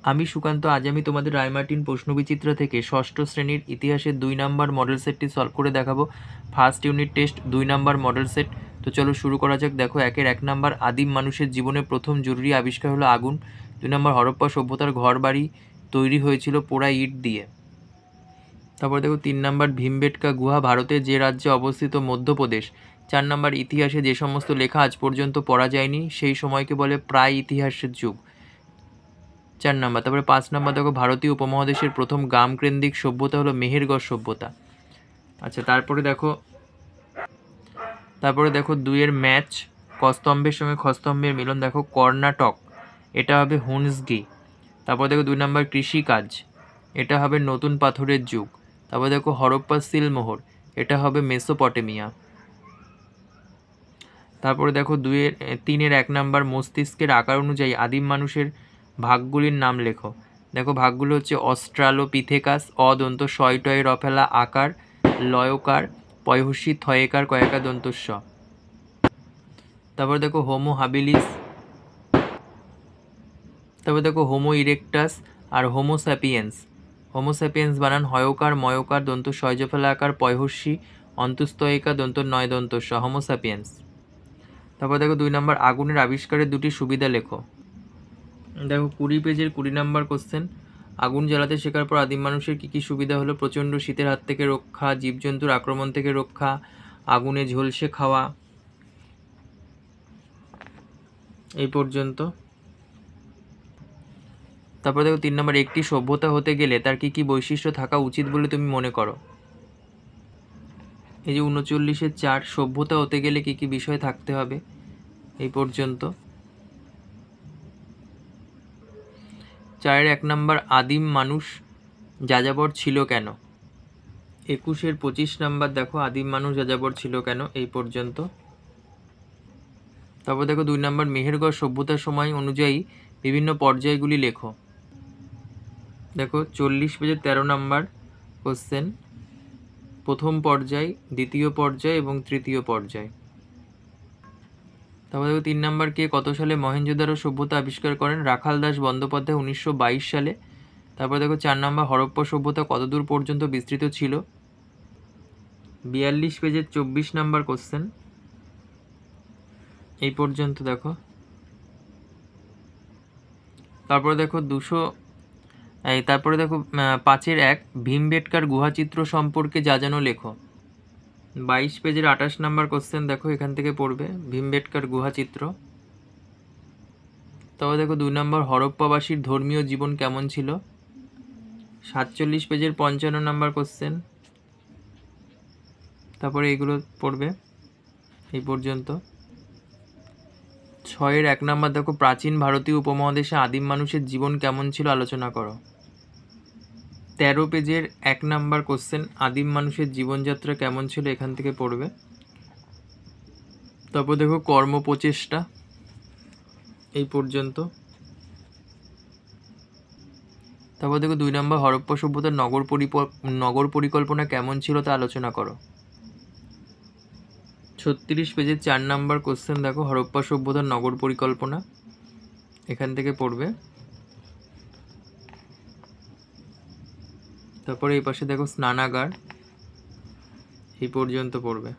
আমি সুকান্ত, আজ আমি তোমাদের রায়মার্টিন প্রশ্নবিচিত্র থেকে ষষ্ঠ শ্রেণীর ইতিহাসের 2 নম্বর মডেল সেটটি সলভ করে দেখাবো। ফার্স্ট ইউনিট টেস্ট 2 নম্বর মডেল সেট। তো চলো শুরু করা যাক। দেখো, 1 নম্বর, আদিম মানুষের জীবনে প্রথম জরুরি আবিষ্কার হলো আগুন। 2 নম্বর, হরপ্পা সভ্যতার ঘর বাড়ি তৈরি হয়েছিল পোড়া ইট দিয়ে। তারপর দেখো 3 নম্বর, ভীমবেটকা গুহা ভারতের যে রাজ্যে অবস্থিত? মধ্যপ্রদেশ। 4 নম্বর, ইতিহাসে যে সমস্ত লেখা আজ পর্যন্ত পড়া যায়নি সেই সময়কে বলে প্রায় ইতিহাসের যুগ। 4 নম্বর। তারপরে 5 নম্বর দেখো, ভারতীয় উপমহাদেশের প্রথম গ্রামকেন্দ্রিক সভ্যতা হলো মেহেরগড় সভ্যতা। আচ্ছা, তারপরে দেখো 2 ম্যাচ, কস্তম্ভের সঙ্গে খস্তম্ভের মিলন। দেখো, কর্ণাটক, এটা হবে হুনসগি। তারপর দেখো 2 নম্বর, কৃষিকাজ, এটা হবে নতুন পাথরের যুগ। তারপর দেখো হরপ্পা সিলমোহর, এটা হবে মেসোপটেমিয়া। তারপরে দেখো 3-1 নম্বর, মস্তিষ্কের আকার অনুযায়ী আদিম মানুষের ভাগগুলির নাম লেখো। দেখো, ভাগগুলো হচ্ছে অস্ট্রালোপিথেকাস, অদন্ত, শয়টয় রফেলা আকার, লয়কার, পয়হসী থয়েকার কয়েকার দন্তস্ব। তারপর দেখো হোমো হাবিলিস, তারপর দেখো হোমো ইরেক্টাস আর হোমো স্যাপিয়েন্স। হোমো স্যাপিয়েন্স বানান হয়কার ময়কার দন্ত শয়জফেলা আকার পয়হসী অন্তুস্তয়িকা দন্ত নয় দন্তস্ব, হোমো স্যাপিয়েন্স। তারপর দেখো 2 নম্বর, আগুনের আবিষ্কারের 2টি সুবিধা লেখো। দেখো 20 পেজের 20 নম্বর কোশ্চেন, আগুন জ্বালাতে শেখার পর আদিম মানুষের কী কী সুবিধা হলো? প্রচণ্ড শীতের হাত থেকে রক্ষা, জীবজন্তুর আক্রমণ থেকে রক্ষা, আগুনে ঝলসে খাওয়া। এই পর্যন্ত। তারপর দেখো 3 নম্বর, একটি সভ্যতা হতে গেলে তার কী কী বৈশিষ্ট্য থাকা উচিত বলে তুমি মনে করো? এই যে 39-4, সভ্যতা হতে গেলে কী কী বিষয় থাকতে হবে। এই পর্যন্ত। 4-1 নম্বর, আদিম মানুষ যাযাবর ছিল কেন? 21-25 নম্বর, দেখো আদিম মানুষ যাযাবর ছিল কেন। এই পর্যন্ত। তারপর দেখো 2 নম্বর, মেহেরগড় সভ্যতার সময় অনুযায়ী বিভিন্ন পর্যায়গুলি লেখো। দেখো 40 পেজের 13 নম্বর কোশ্চেন, প্রথম পর্যায়, দ্বিতীয় পর্যায় এবং তৃতীয় পর্যায়। তারপর দেখো 3 নম্বর, কে কত সালে মহেঞ্জোদারো সভ্যতা আবিষ্কার করেন? রাখাল দাস বন্দ্যোপাধ্যায় 1922 সালে। তারপর দেখো 4 নম্বর, হরপ্পা সভ্যতা কতদূর পর্যন্ত বিস্তৃত ছিল? 42 পেজের 24 নম্বর কোশ্চেন। এই পর্যন্ত দেখো। তারপরে দেখো 5-1, ভীমবেটকার গুহাচিত্র সম্পর্কে যা জানো লেখো। 22 পেজের 28 নম্বর কোশ্চেন, দেখো এখান থেকে পড়বে ভীমবেটকার গুহাচিত্র। তবে দেখো 2 নম্বর, হরপ্পাবাসীর ধর্মীয় জীবন কেমন ছিল? 47 পেজের 55 নম্বর কোশ্চেন। তারপরে এগুলো পড়বে। এই পর্যন্ত। 6-1 নম্বর, দেখো প্রাচীন ভারতীয় উপমহাদেশে আদিম মানুষের জীবন কেমন ছিল আলোচনা করো। 13 পেজের 1 নম্বর কোশ্চেন, আদিম মানুষের জীবনযাত্রা কেমন ছিল, এখান থেকে পড়বে। তারপর দেখো কর্ম প্রচেষ্টা। এই পর্যন্ত। তারপর দেখো 2 নম্বর, হরপ্পা সভ্যতার নগর পরিকল্পনা কেমন ছিল তা আলোচনা করো। 36 পেজের 4 নম্বর কোশ্চেন, দেখো হরপ্পা সভ্যতার নগর পরিকল্পনা, এখান থেকে পড়বে। তারপরে এই পাশে দেখো স্নানাগার। এই পর্যন্ত পড়বে।